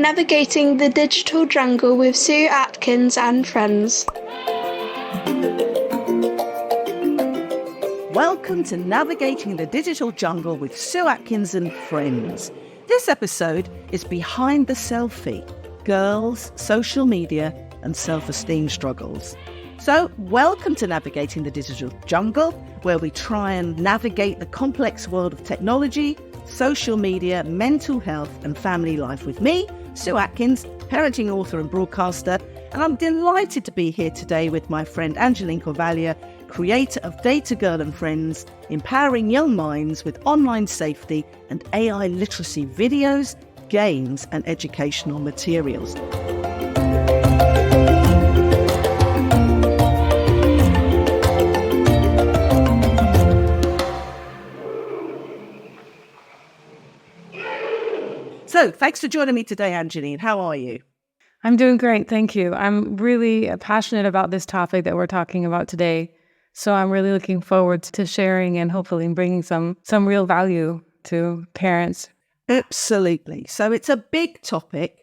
Navigating the Digital Jungle with Sue Atkins and friends. Welcome to Navigating the Digital Jungle with Sue Atkins and friends. This episode is Behind the Selfie, Girls, Social Media and Self-Esteem Struggles. So, welcome to Navigating the Digital Jungle, where we try and navigate the complex world of technology, social media, mental health and family life with me, Sue Atkins, parenting author and broadcaster, and I'm delighted to be here today with my friend Angeline, creator of Data Girl and Friends, empowering young minds with online safety and AI literacy videos, games and educational materials. So, thanks for joining me today, Angeline. How are you? I'm doing great, thank you. I'm really passionate about this topic that we're talking about today. So I'm really looking forward to sharing and hopefully bringing some real value to parents. Absolutely. So it's a big topic.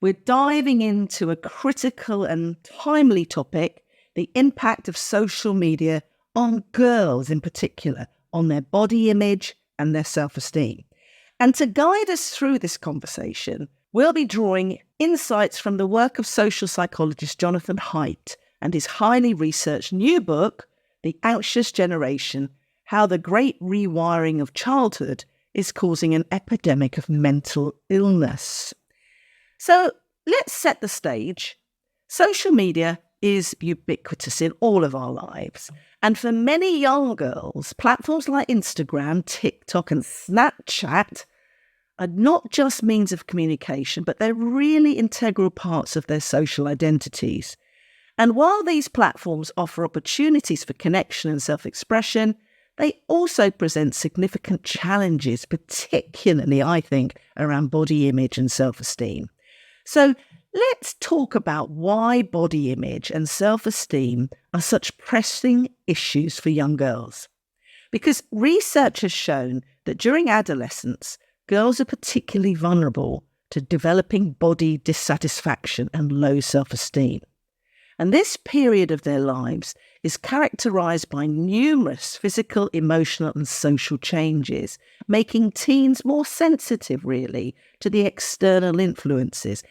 We're diving into a critical and timely topic, the impact of social media on girls in particular, on their body image and their self-esteem. And to guide us through this conversation, we'll be drawing insights from the work of social psychologist Jonathan Haidt and his highly researched new book, The Anxious Generation, How the Great Rewiring of Childhood is Causing an Epidemic of Mental Illness. So let's set the stage. Social media is ubiquitous in all of our lives. And for many young girls, platforms like Instagram, TikTok and Snapchat are not just means of communication, but they're really integral parts of their social identities. And while these platforms offer opportunities for connection and self-expression, they also present significant challenges, particularly, I think, around body image and self-esteem. So let's talk about why body image and self-esteem are such pressing issues for young girls. Because research has shown that during adolescence, girls are particularly vulnerable to developing body dissatisfaction and low self-esteem. And this period of their lives is characterised by numerous physical, emotional and social changes, making teens more sensitive, really, to the external influences,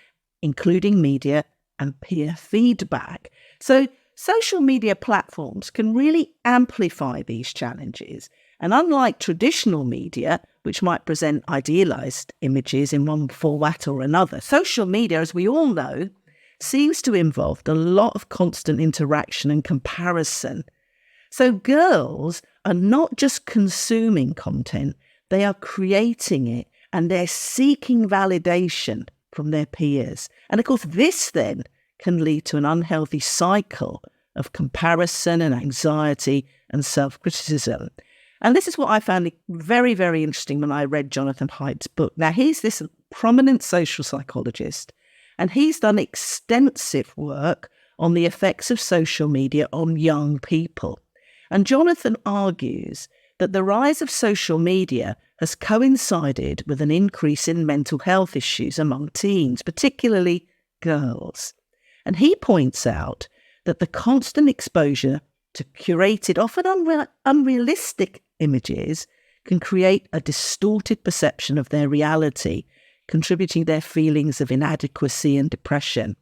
including media and peer feedback. So social media platforms can really amplify these challenges. And unlike traditional media, which might present idealised images in one format or another, social media, as we all know, seems to involve a lot of constant interaction and comparison. So girls are not just consuming content, they are creating it and they're seeking validation from their peers. And of course, this then can lead to an unhealthy cycle of comparison and anxiety and self-criticism. And this is what I found very, very interesting when I read Jonathan Haidt's book. Now, he's this prominent social psychologist, and he's done extensive work on the effects of social media on young people. And Jonathan argues that the rise of social media has coincided with an increase in mental health issues among teens, particularly girls. And he points out that the constant exposure to curated, often unrealistic images can create a distorted perception of their reality, contributing their feelings of inadequacy and depression.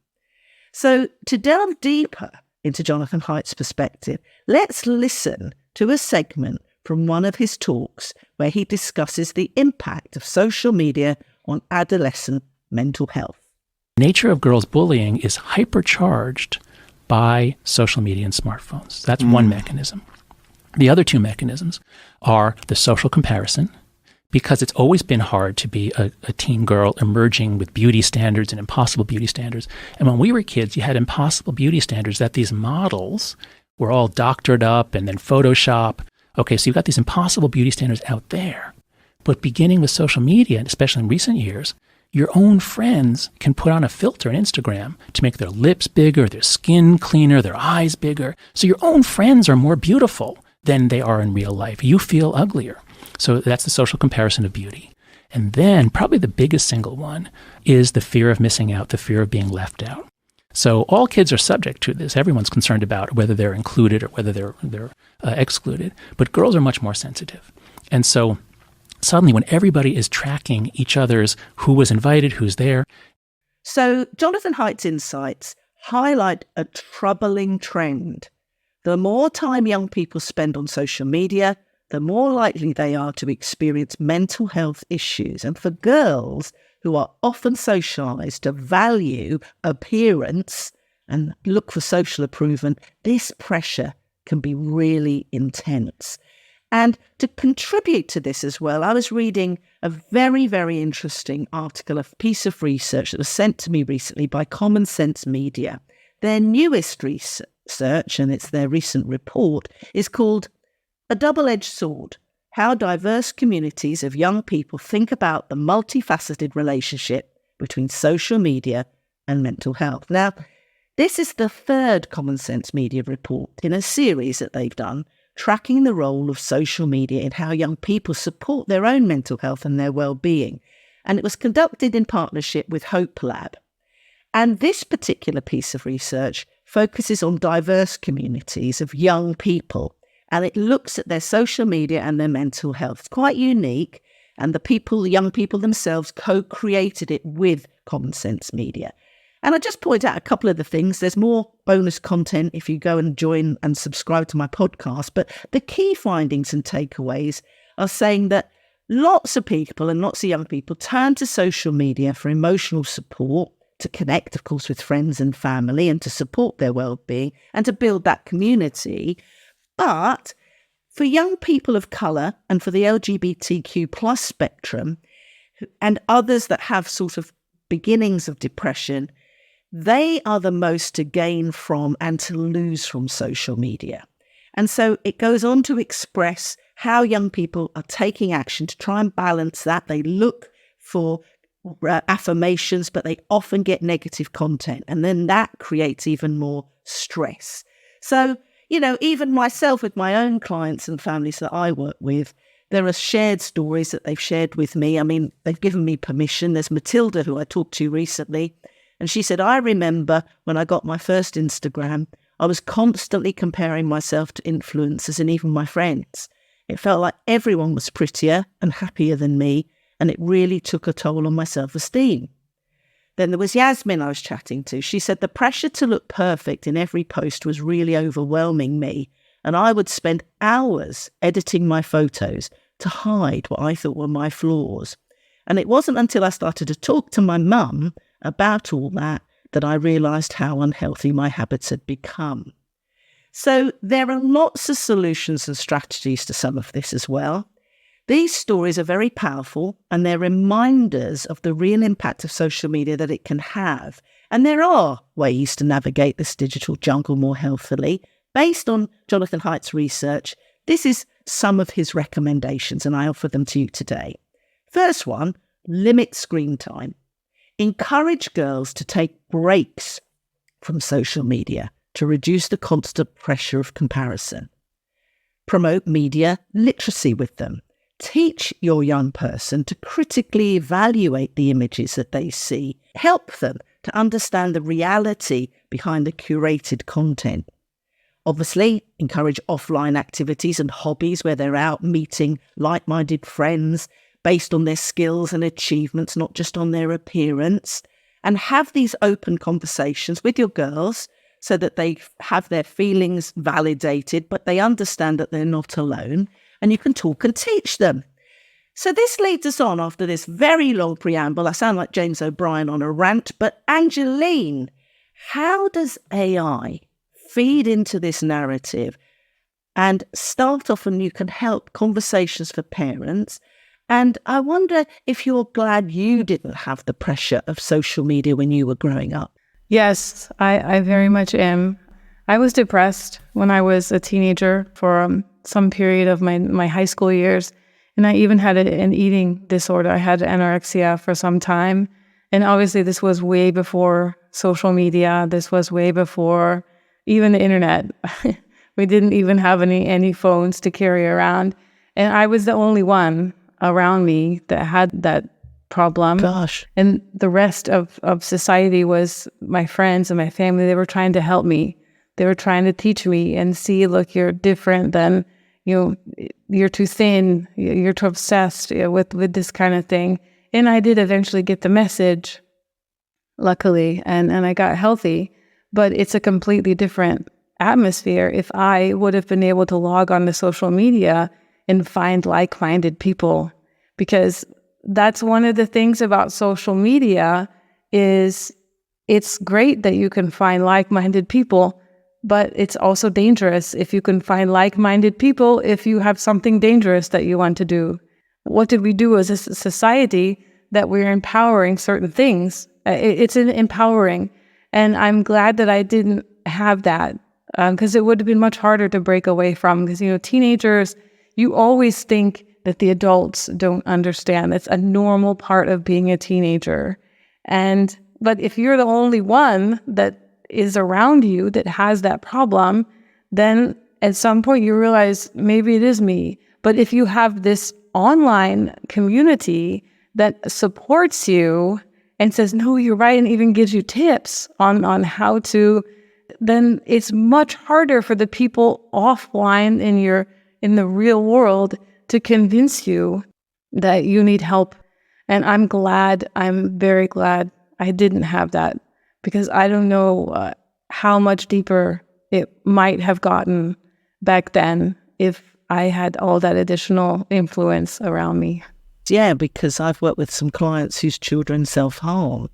So to delve deeper into Jonathan Haidt's perspective, let's listen to a segment from one of his talks where he discusses the impact of social media on adolescent mental health. The nature of girls' bullying is hypercharged by social media and smartphones. That's one mechanism. The other two mechanisms are the social comparison, because it's always been hard to be a teen girl emerging with beauty standards and impossible beauty standards. And when we were kids, you had impossible beauty standards that these models were all doctored up and then Photoshop. Okay, so you've got these impossible beauty standards out there. But beginning with social media, and especially in recent years, your own friends can put on a filter on Instagram to make their lips bigger, their skin cleaner, their eyes bigger. So your own friends are more beautiful than they are in real life. You feel uglier. So that's the social comparison of beauty. And then probably the biggest single one is the fear of missing out, the fear of being left out. So all kids are subject to this. Everyone's concerned about whether they're included or whether they're excluded. But girls are much more sensitive. And so suddenly when everybody is tracking each other's who was invited, who's there. So Jonathan Haidt's insights highlight a troubling trend. The more time young people spend on social media, the more likely they are to experience mental health issues. And for girls who are often socialized to value appearance and look for social approval, this pressure can be really intense. And to contribute to this as well, I was reading a very, very interesting article, a piece of research that was sent to me recently by Common Sense Media. Their newest research, and it's their recent report, is called A Double-Edged Sword: How Diverse Communities of Young People Think About the Multifaceted Relationship Between Social Media and Mental Health. Now, this is the third Common Sense Media report in a series that they've done, tracking the role of social media in how young people support their own mental health and their well-being. And it was conducted in partnership with Hope Lab. And this particular piece of research focuses on diverse communities of young people, and it looks at their social media and their mental health. It's quite unique, and the young people themselves co-created it with Common Sense Media. And I just point out a couple of the things. There's more bonus content if you go and join and subscribe to my podcast. But the key findings and takeaways are saying that lots of people and lots of young people turn to social media for emotional support, to connect, of course, with friends and family and to support their well-being and to build that community. But for young people of colour and for the LGBTQ plus spectrum and others that have sort of beginnings of depression, they are the most to gain from and to lose from social media. And so it goes on to express how young people are taking action to try and balance that. They look for affirmations, but they often get negative content. And then that creates even more stress. So, even myself with my own clients and families that I work with, there are shared stories that they've shared with me. I mean, they've given me permission. There's Matilda, who I talked to recently. And she said, I remember when I got my first Instagram, I was constantly comparing myself to influencers and even my friends. It felt like everyone was prettier and happier than me, and it really took a toll on my self-esteem. Then there was Yasmin I was chatting to. She said the pressure to look perfect in every post was really overwhelming me, and I would spend hours editing my photos to hide what I thought were my flaws. And it wasn't until I started to talk to my mum about all that I realised how unhealthy my habits had become. So there are lots of solutions and strategies to some of this as well. These stories are very powerful, and they're reminders of the real impact of social media that it can have. And there are ways to navigate this digital jungle more healthily. Based on Jonathan Haidt's research, this is some of his recommendations, and I offer them to you today. First one, limit screen time. Encourage girls to take breaks from social media to reduce the constant pressure of comparison. Promote media literacy with them. Teach your young person to critically evaluate the images that they see. Help them to understand the reality behind the curated content. Obviously, encourage offline activities and hobbies where they're out meeting like-minded friends based on their skills and achievements, not just on their appearance. And have these open conversations with your girls so that they have their feelings validated, but they understand that they're not alone. And you can talk and teach them. So this leads us on after this very long preamble. I sound like James O'Brien on a rant, but Angeline, how does AI feed into this narrative and start off, and you can help conversations for parents? And I wonder if you're glad you didn't have the pressure of social media when you were growing up. Yes, I very much am. I was depressed when I was a teenager for some period of my high school years. And I even had an eating disorder. I had anorexia for some time. And obviously this was way before social media. This was way before even the internet. We didn't even have any phones to carry around. And I was the only one around me that had that problem. Gosh. And the rest of society was my friends and my family. They were trying to help me. They were trying to teach me and see, look, you're different than, you're too thin, you're too obsessed with this kind of thing. And I did eventually get the message, luckily, and I got healthy. But it's a completely different atmosphere if I would have been able to log on to social media and find like-minded people. Because that's one of the things about social media is it's great that you can find like-minded people, but it's also dangerous if you can find like-minded people if you have something dangerous that you want to do. What did we do as a society that we're empowering certain things? It's empowering. And I'm glad that I didn't have that because it would have been much harder to break away from. Because, teenagers, you always think that the adults don't understand. It's a normal part of being a teenager. But if you're the only one that is around you that has that problem, then at some point you realize maybe it is me. But if you have this online community that supports you and says, no, you're right, and even gives you tips on how to, then it's much harder for the people offline in the real world to convince you that you need help. And I'm very glad I didn't have that, because I don't know how much deeper it might have gotten back then if I had all that additional influence around me. Yeah, because I've worked with some clients whose children self-harm.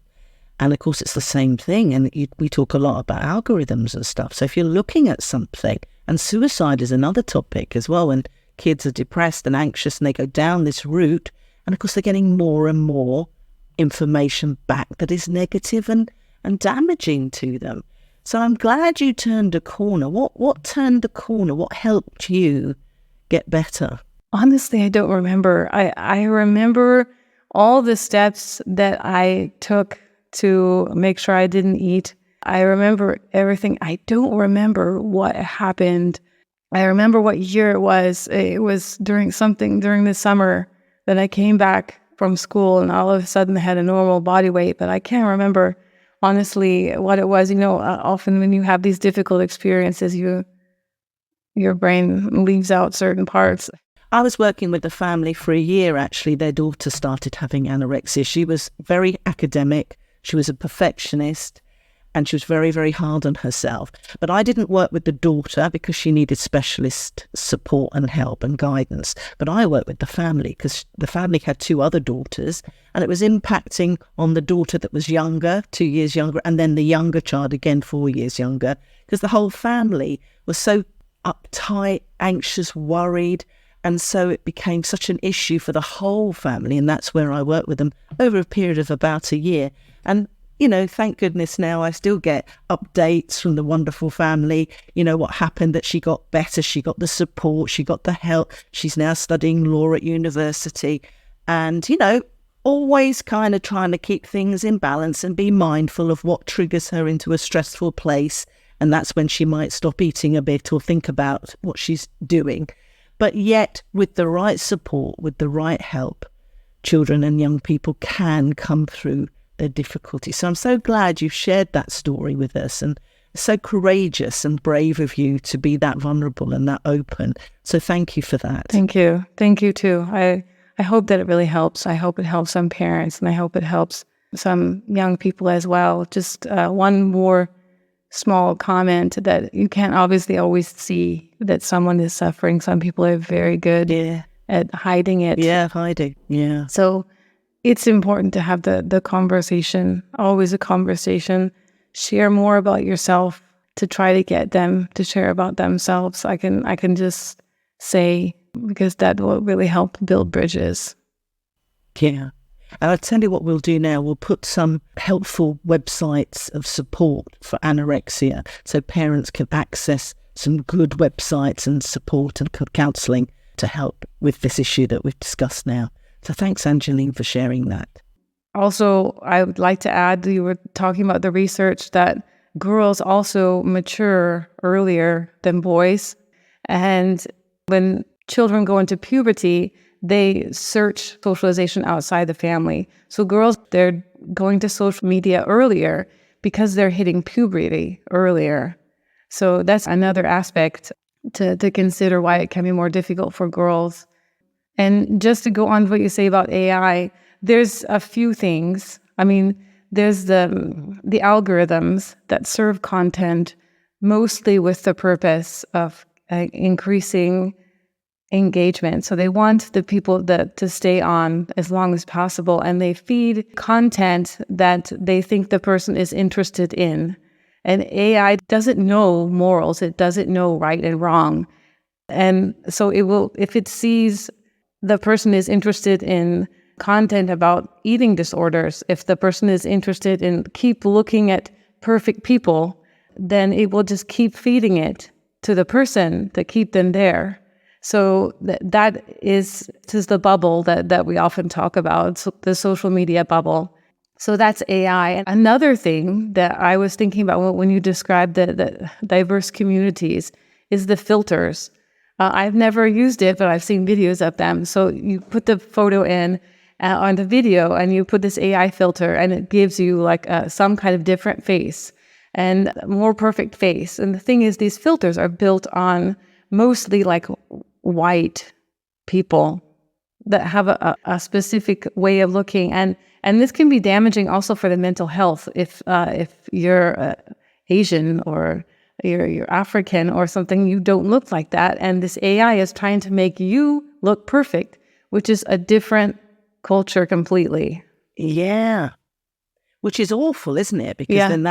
And of course, it's the same thing. And we talk a lot about algorithms and stuff. So if you're looking at something, and suicide is another topic as well, when kids are depressed and anxious and they go down this route, and of course, they're getting more and more information back that is negative and damaging to them. So I'm glad you turned a corner. What turned the corner? What helped you get better? Honestly, I don't remember. I remember all the steps that I took to make sure I didn't eat. I remember everything. I don't remember what happened. I remember what year it was. It was during the summer that I came back from school and all of a sudden I had a normal body weight, but I can't remember honestly what it was. Often when you have these difficult experiences, your brain leaves out certain parts. I was working with a family for a year, actually. Their daughter started having anorexia. She was very academic. She was a perfectionist, and she was very, very hard on herself. But I didn't work with the daughter because she needed specialist support and help and guidance. But I worked with the family because the family had 2 other daughters, and it was impacting on the daughter that was younger, 2 years younger, and then the younger child, again, 4 years younger, because the whole family was so uptight, anxious, worried. And so it became such an issue for the whole family. And that's where I worked with them over a period of about a year. And, thank goodness now I still get updates from the wonderful family. What happened, that she got better. She got the support. She got the help. She's now studying law at university. And, always kind of trying to keep things in balance and be mindful of what triggers her into a stressful place. And that's when she might stop eating a bit or think about what she's doing. But yet, with the right support, with the right help, children and young people can come through their difficulties. So I'm so glad you've shared that story with us, and it's so courageous and brave of you to be that vulnerable and that open. So thank you for that. Thank you. Thank you too. I hope that it really helps. I hope it helps some parents, and I hope it helps some young people as well. Just one more small comment, that you can't obviously always see that someone is suffering. Some people are very good at hiding it. Yeah, hiding. Yeah. So it's important to have the conversation, always a conversation. Share more about yourself to try to get them to share about themselves. I can just say, because that will really help build bridges. Yeah. And I'll tell you what we'll do now. We'll put some helpful websites of support for anorexia so parents can access some good websites and support and counselling to help with this issue that we've discussed now. So thanks, Angeline, for sharing that. Also, I would like to add, you were talking about the research that girls also mature earlier than boys. And when children go into puberty, they search socialization outside the family. So girls, they're going to social media earlier because they're hitting puberty earlier. So that's another aspect to consider why it can be more difficult for girls. And just to go on to what you say about AI, there's a few things. I mean, there's the algorithms that serve content mostly with the purpose of increasing engagement. So they want the people to stay on as long as possible, and they feed content that they think the person is interested in. And AI doesn't know morals. It doesn't know right and wrong. And so it will, if it sees the person is interested in content about eating disorders, if the person is interested in keep looking at perfect people, then it will just keep feeding it to the person to keep them there. So that is the bubble that we often talk about, so the social media bubble. So that's AI. And another thing that I was thinking about when you described the diverse communities is the filters. I've never used it, but I've seen videos of them. So you put the photo in on the video and you put this AI filter and it gives you like some kind of different face and more perfect face. And the thing is, these filters are built on mostly like white people that have a specific way of looking. And this can be damaging also for the mental health if you're Asian or you're African or something, you don't look like that. And this AI is trying to make you look perfect, which is a different culture completely. Yeah. Which is awful, isn't it? Because then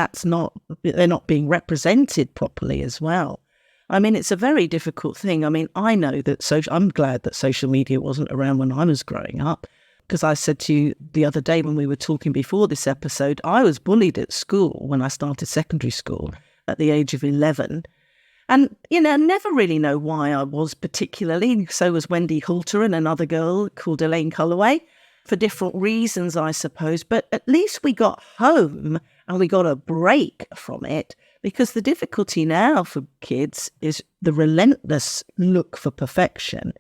they're not being represented properly as well. I mean, it's a very difficult thing. I mean, I know that I'm glad that social media wasn't around when I was growing up, because I said to you the other day when we were talking before this episode, I was bullied at school when I started secondary school at the age of 11. And, never really know why I was particularly. So was Wendy Halter and another girl called Elaine Colloway, for different reasons, I suppose. But at least we got home and we got a break from it, because the difficulty now for kids is the relentless look for perfection,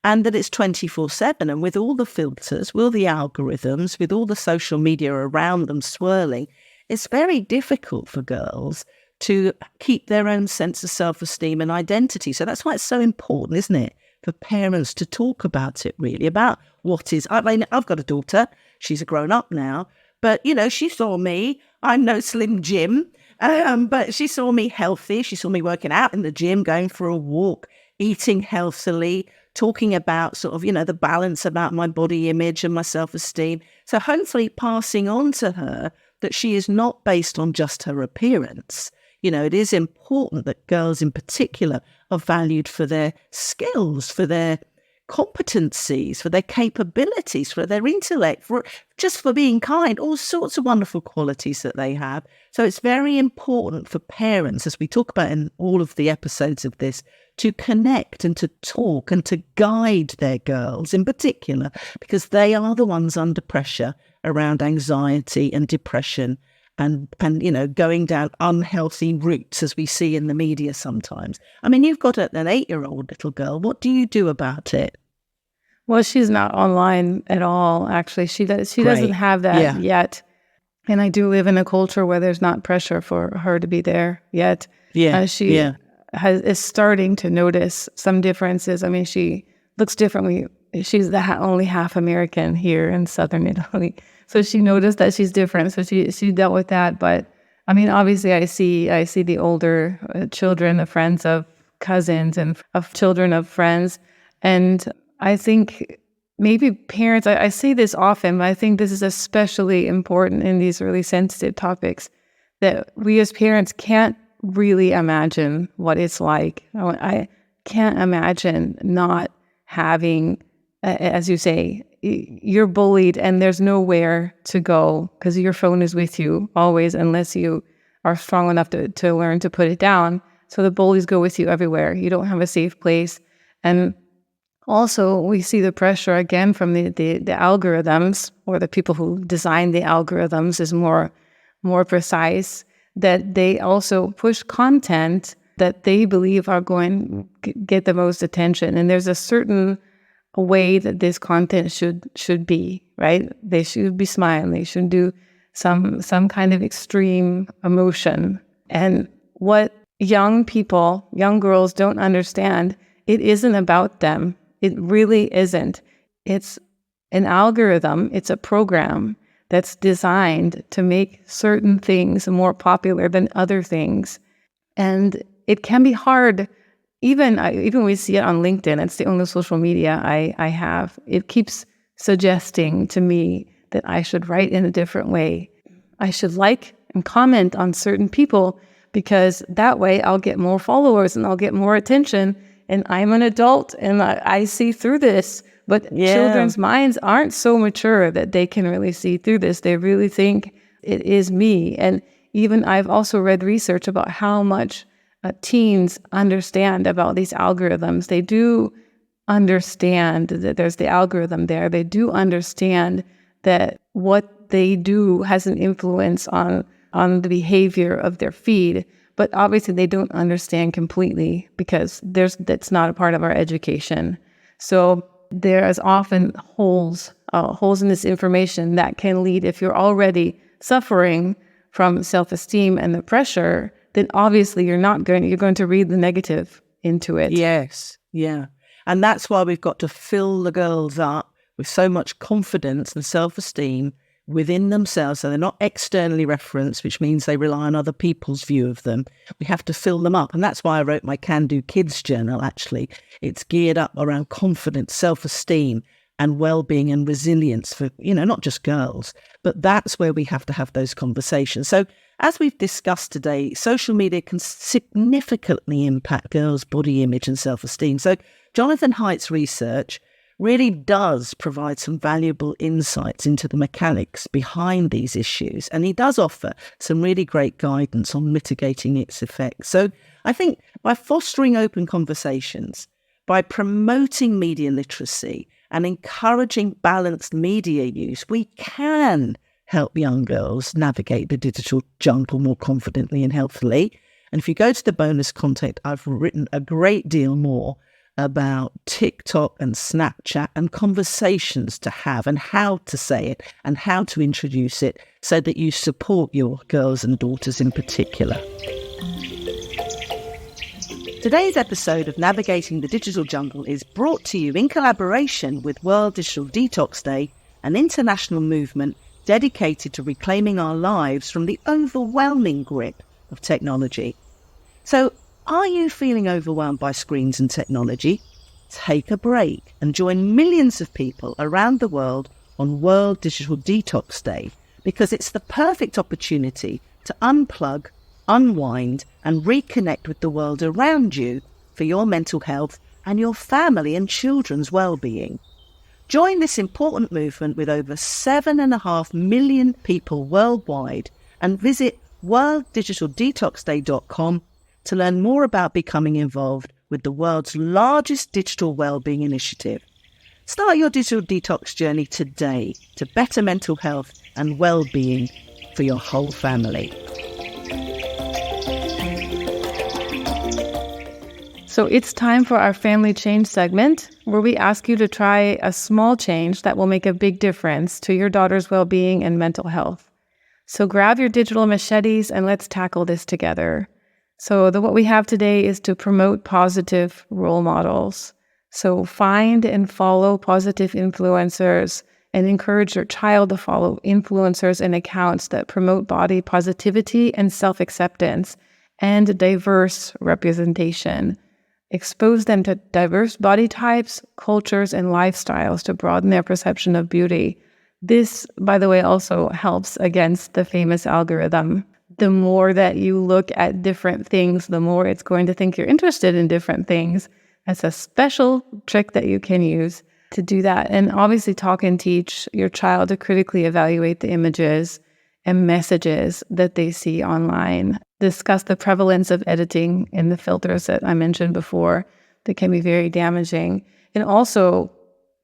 and that it's 24/7. And with all the filters, with all the algorithms, with all the social media around them swirling, it's very difficult for girls to keep their own sense of self-esteem and identity. So that's why it's so important, isn't it, for parents to talk about it, really, about what is... I mean, I've got a daughter. She's a grown-up now. But, she saw me. I'm no Slim Jim. But she saw me healthy. She saw me working out in the gym, going for a walk, eating healthily, talking about sort of, the balance about my body image and my self-esteem. So hopefully passing on to her that she is not based on just her appearance. It is important that girls in particular are valued for their skills, for their competencies, for their capabilities, for their intellect, just for being kind, all sorts of wonderful qualities that they have. So it's very important for parents, as we talk about in all of the episodes of this, to connect and to talk and to guide their girls in particular, because they are the ones under pressure around anxiety and depression and going down unhealthy routes, as we see in the media sometimes. I mean, you've got an 8-year-old little girl. What do you do about it? Well, she's not online at all, actually. She doesn't have that yet. And I do live in a culture where there's not pressure for her to be there yet. She is starting to notice some differences. I mean, she looks differently. She's only half American here in southern Italy. So she noticed that she's different. So she dealt with that. But I mean, obviously I see the older children, the friends of cousins and of children of friends. And I think maybe parents, I say this often, but I think this is especially important in these really sensitive topics, that we as parents can't really imagine what it's like. I can't imagine not having, as you say, you're bullied and there's nowhere to go because your phone is with you always, unless you are strong enough to learn to put it down. So the bullies go with you everywhere. You don't have a safe place. And also, we see the pressure again from the algorithms, or the people who design the algorithms is more precise, that they also push content that they believe are going to get the most attention. And there's a certain a way that this content should be, right? They should be smiling. They should do some kind of extreme emotion. And what young people, young girls don't understand, it isn't about them. It really isn't. It's an algorithm. It's a program that's designed to make certain things more popular than other things. And it can be hard. Even we see it on LinkedIn. It's the only social media I have. It keeps suggesting to me that I should write in a different way. I should like and comment on certain people because that way I'll get more followers and I'll get more attention. And I'm an adult and I see through this. But children's minds aren't so mature that they can really see through this. They really think it is me. And even I've also read research about how much teens understand about these algorithms. They do understand that there's the algorithm there. They do understand that what they do has an influence on the behavior of their feed. But obviously they don't understand completely because that's not a part of our education. So there is often holes in this information that can lead, if you're already suffering from self-esteem and the pressure, then obviously you're going to read the negative into it. Yes, yeah. And that's why we've got to fill the girls up with so much confidence and self-esteem within themselves, so they're not externally referenced, which means they rely on other people's view of them. We have to fill them up. And that's why I wrote my Can Do Kids journal, actually. It's geared up around confidence, self-esteem, and well-being and resilience for, not just girls. But that's where we have to have those conversations. So as we've discussed today, social media can significantly impact girls' body image and self-esteem. So Jonathan Haidt's research really does provide some valuable insights into the mechanics behind these issues. And he does offer some really great guidance on mitigating its effects. So I think by fostering open conversations, by promoting media literacy and encouraging balanced media use, we can help young girls navigate the digital jungle more confidently and healthily. And if you go to the bonus content, I've written a great deal more about TikTok and Snapchat and conversations to have and how to say it and how to introduce it so that you support your girls and daughters in particular. Today's episode of Navigating the Digital Jungle is brought to you in collaboration with World Digital Detox Day, an international movement dedicated to reclaiming our lives from the overwhelming grip of technology. So, are you feeling overwhelmed by screens and technology? Take a break and join millions of people around the world on World Digital Detox Day, because it's the perfect opportunity to unplug, unwind, and reconnect with the world around you for your mental health and your family and children's well-being. Join this important movement with over 7.5 million people worldwide and visit worlddigitaldetoxday.com to learn more about becoming involved with the world's largest digital wellbeing initiative. Start your digital detox journey today to better mental health and well-being for your whole family. So it's time for our family change segment, where we ask you to try a small change that will make a big difference to your daughter's well-being and mental health. So grab your digital machetes and let's tackle this together. So what we have today is to promote positive role models. So find and follow positive influencers and encourage your child to follow influencers and accounts that promote body positivity and self-acceptance and diverse representation. Expose them to diverse body types, cultures, and lifestyles to broaden their perception of beauty. This, by the way, also helps against the famous algorithm. The more that you look at different things, the more it's going to think you're interested in different things. That's a special trick that you can use to do that. And obviously talk and teach your child to critically evaluate the images and messages that they see online. Discuss the prevalence of editing and the filters that I mentioned before that can be very damaging. And also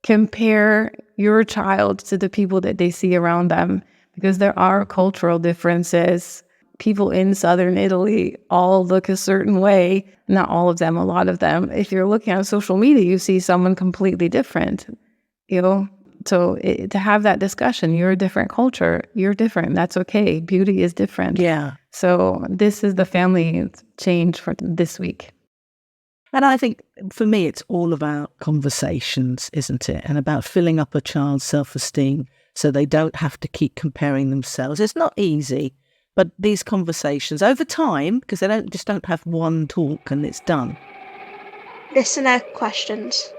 compare your child to the people that they see around them, because there are cultural differences. people in southern Italy all look a certain way. Not all of them, a lot of them. If you're looking at social media, you see someone completely different, So to have that discussion, you're a different culture, you're different. That's okay. Beauty is different. Yeah. So this is the family change for this week. And I think for me, it's all about conversations, isn't it? And about filling up a child's self-esteem so they don't have to keep comparing themselves. It's not easy, but these conversations over time, because they don't have one talk and it's done. Listener questions.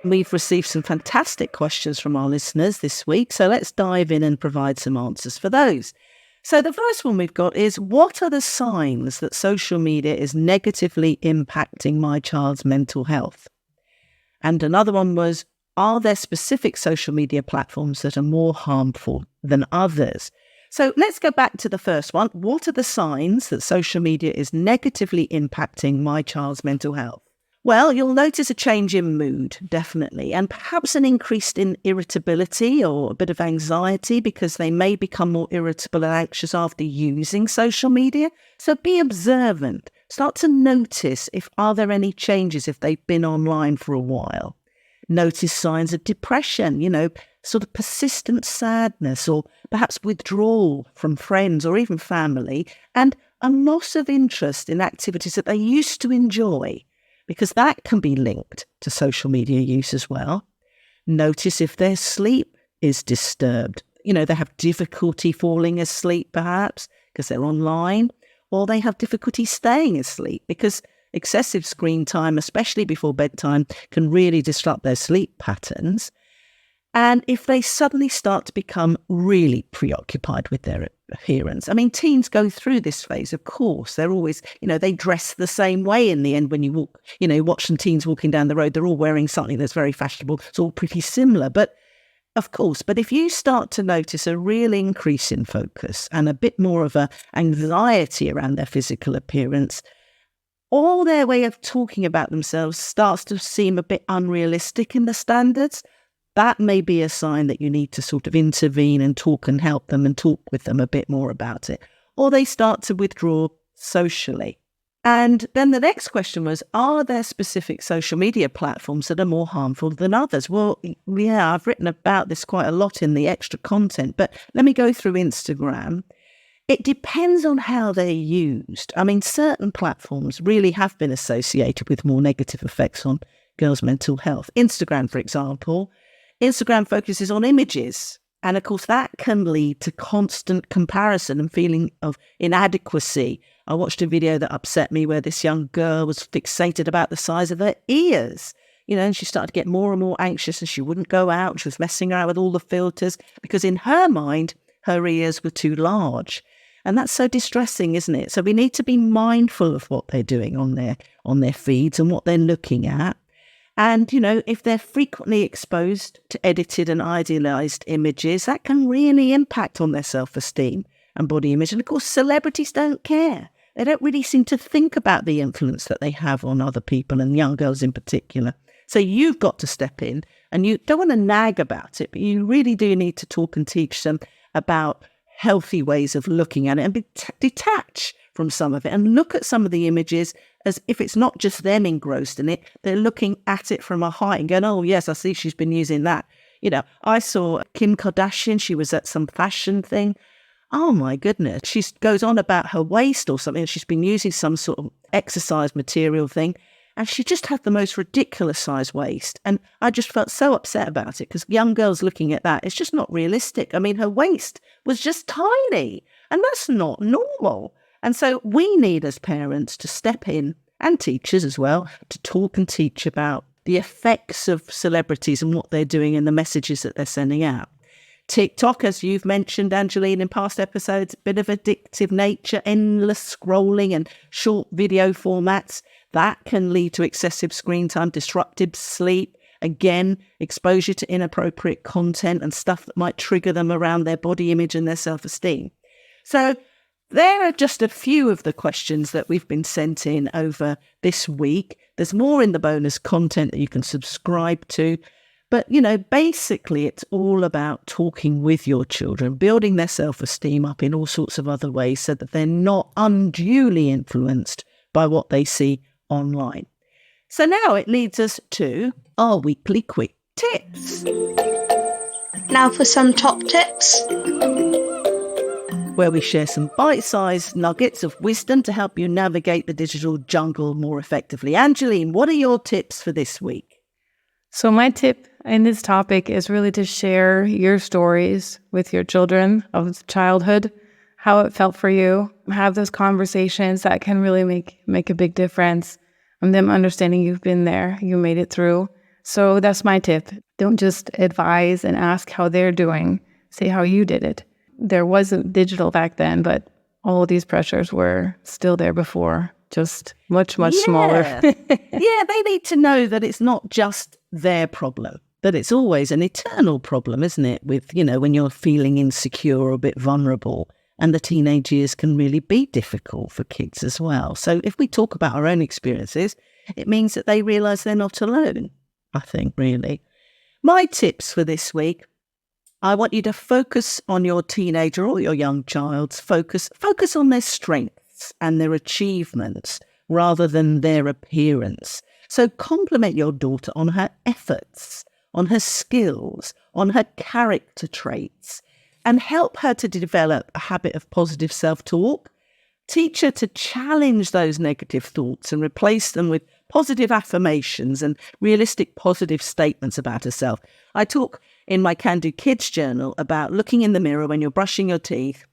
We've received some fantastic questions from our listeners this week, so let's dive in and provide some answers for those. So the first one we've got is, what are the signs that social media is negatively impacting my child's mental health? And another one was, are there specific social media platforms that are more harmful than others? So let's go back to the first one. What are the signs that social media is negatively impacting my child's mental health? Well, you'll notice a change in mood, definitely, and perhaps an increase in irritability or a bit of anxiety because they may become more irritable and anxious after using social media. So be observant. Start to notice are there any changes if they've been online for a while. Notice signs of depression, sort of persistent sadness or perhaps withdrawal from friends or even family, and a loss of interest in activities that they used to enjoy, because that can be linked to social media use as well. Notice if their sleep is disturbed. They have difficulty falling asleep perhaps because they're online, or they have difficulty staying asleep because excessive screen time, especially before bedtime, can really disrupt their sleep patterns. And if they suddenly start to become really preoccupied with their appearance. I mean, teens go through this phase, of course. They're always, they dress the same way in the end when you walk, watch some teens walking down the road. They're all wearing something that's very fashionable. It's all pretty similar. But of course, if you start to notice a real increase in focus and a bit more of a anxiety around their physical appearance, all their way of talking about themselves starts to seem a bit unrealistic in the standards, that may be a sign that you need to sort of intervene and talk and help them and talk with them a bit more about it. Or they start to withdraw socially. And then the next question was, are there specific social media platforms that are more harmful than others? Well, yeah, I've written about this quite a lot in the extra content, but let me go through Instagram. It depends on how they're used. I mean, certain platforms really have been associated with more negative effects on girls' mental health. Instagram, for example. Instagram focuses on images. And of course, that can lead to constant comparison and feeling of inadequacy. I watched a video that upset me where this young girl was fixated about the size of her ears. And she started to get more and more anxious and she wouldn't go out. She was messing around with all the filters because in her mind, her ears were too large. And that's so distressing, isn't it? So we need to be mindful of what they're doing on their feeds and what they're looking at. And, if they're frequently exposed to edited and idealized images, that can really impact on their self-esteem and body image. And of course, celebrities don't care. They don't really seem to think about the influence that they have on other people and young girls in particular. So you've got to step in, and you don't want to nag about it, but you really do need to talk and teach them about healthy ways of looking at it and detach from some of it and look at some of the images as if it's not just them engrossed in it, they're looking at it from a height and going, oh yes, I see she's been using that. I saw Kim Kardashian, she was at some fashion thing. Oh my goodness, she goes on about her waist or something. She's been using some sort of exercise material thing and she just had the most ridiculous size waist. And I just felt so upset about it because young girls looking at that, it's just not realistic. I mean, her waist was just tiny and that's not normal. And so we need as parents to step in, and teachers as well, to talk and teach about the effects of celebrities and what they're doing and the messages that they're sending out. TikTok, as you've mentioned, Angeline, in past episodes, a bit of addictive nature, endless scrolling and short video formats. That can lead to excessive screen time, disrupted sleep, again, exposure to inappropriate content and stuff that might trigger them around their body image and their self-esteem. So there are just a few of the questions that we've been sent in over this week. There's more in the bonus content that you can subscribe to. But, basically it's all about talking with your children, building their self-esteem up in all sorts of other ways so that they're not unduly influenced by what they see online. So now it leads us to our weekly quick tips. Now for some top tips. Where we share some bite-sized nuggets of wisdom to help you navigate the digital jungle more effectively. Angeline, what are your tips for this week? So my tip in this topic is really to share your stories with your children of childhood, how it felt for you. Have those conversations that can really make a big difference. And them understanding you've been there, you made it through. So that's my tip. Don't just advise and ask how they're doing. Say how you did it. There wasn't digital back then, but all of these pressures were still there before, just much smaller. Yeah, they need to know that it's not just their problem, that it's always an eternal problem, isn't it? With, when you're feeling insecure or a bit vulnerable. And the teenage years can really be difficult for kids as well. So if we talk about our own experiences, it means that they realise they're not alone, I think, really. My tips for this week, I want you to focus on your teenager or your young child's focus on their strengths and their achievements rather than their appearance. So compliment your daughter on her efforts, on her skills, on her character traits, and help her to develop a habit of positive self-talk. Teach her to challenge those negative thoughts and replace them with positive affirmations and realistic positive statements about herself. I talk in my Can Do Kids journal about looking in the mirror when you're brushing your teeth,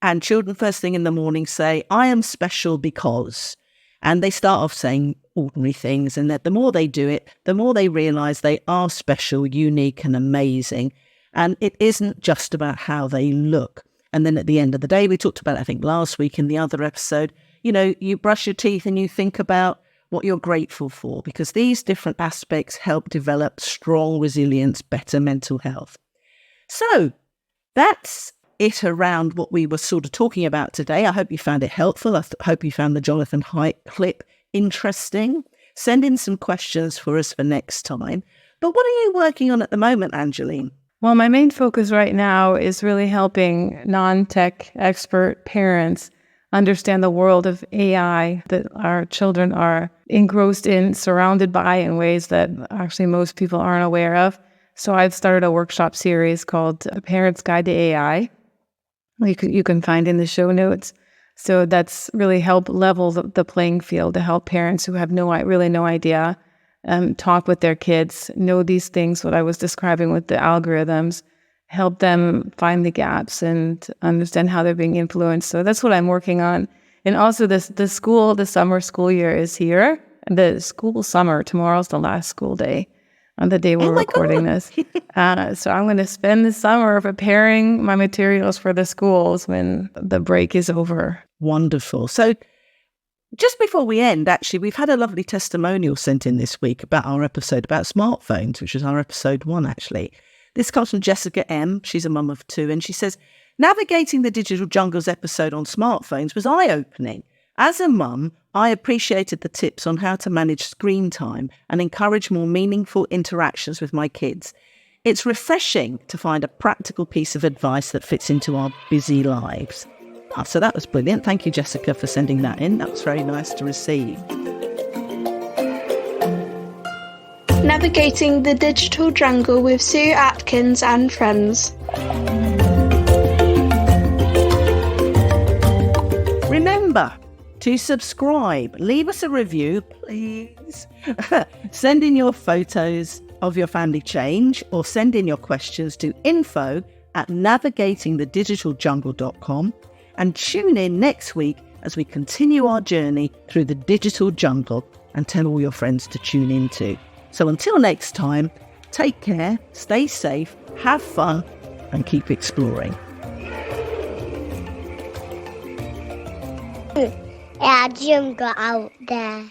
and children first thing in the morning say, I am special because. And they start off saying ordinary things, and that the more they do it, the more they realise they are special, unique and amazing. And it isn't just about how they look. And then at the end of the day, we talked about, I think last week in the other episode, you brush your teeth and you think about what you're grateful for, because these different aspects help develop strong resilience, better mental health. So that's it around what we were sort of talking about today. I hope you found it helpful. I hope you found the Jonathan Haidt clip interesting. Send in some questions for us for next time. But what are you working on at the moment, Angeline? Well, my main focus right now is really helping non-tech expert parents understand the world of AI that our children are engrossed in, surrounded by in ways that actually most people aren't aware of. So I've started a workshop series called A Parent's Guide to AI. You can find in the show notes. So that's really help level the playing field to help parents who have no idea talk with their kids, know these things, what I was describing with the algorithms, help them find the gaps and understand how they're being influenced. So that's what I'm working on. And also the summer school year is here. The school summer, tomorrow's the last school day on the day we're recording this. So I'm going to spend the summer preparing my materials for the schools when the break is over. Wonderful. So just before we end, actually, we've had a lovely testimonial sent in this week about our episode about smartphones, which was our episode 1, actually. This comes from Jessica M. She's a mum of 2, and she says, navigating the digital jungles episode on smartphones was eye-opening. As a mum, I appreciated the tips on how to manage screen time and encourage more meaningful interactions with my kids. It's refreshing to find a practical piece of advice that fits into our busy lives. So that was brilliant. Thank you, Jessica, for sending that in. That was very nice to receive. Navigating the Digital Jungle with Sue Atkins and friends. Remember to subscribe. Leave us a review, please. Send in your photos of your family change or send in your questions to info@navigatingthedigitalJungle.com. And tune in next week as we continue our journey through the digital jungle, and tell all your friends to tune in too. So until next time, take care, stay safe, have fun, and keep exploring. Yeah, jungle out there.